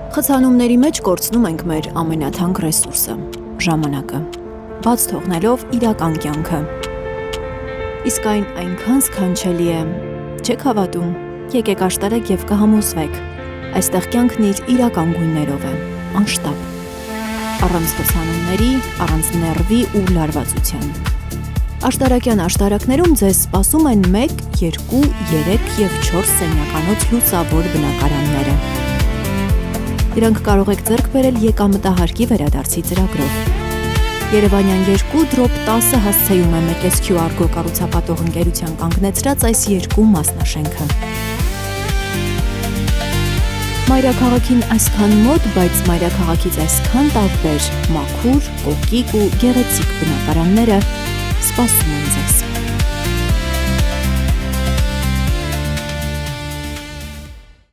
Խցանումների մեջ կորցնում ենք մեր ամենաթանկ ռեսուրսը՝ ժամանակը, բաց թողնելով իրական կյանքը։ Իսկ այն այնքան սքանչելի է, չեք հավատում, եկեք աշտարակ և կհամոզվեք, այստեղ կյանքն իր իրական գույներով է, անշտապ, առանց խցանումների, առանց ներվի ու լարվածության։ Աշտարակյան աշտարակներում ձեզ սպասում են 1, 2, 3 և 4 սենյականոց լուսավոր բնակարանները։ Դրանք կարող եք ձեռք բերել եկամտահարկի վերադարձի ծրագրով։ Երևանյան 2/10 հասցեում է Մեկեսքյու Արգո կառուցապատող ընկերության կանգնեցրած այս երկու մասնաշենքը։ Մայրաքաղաքին այսքան մոտ, բայց մայրաքաղաքից այսքան տարբեր, մաքուր, կոկիկ ու գեղեցիկ բնակարանները սպասում են ձեզ։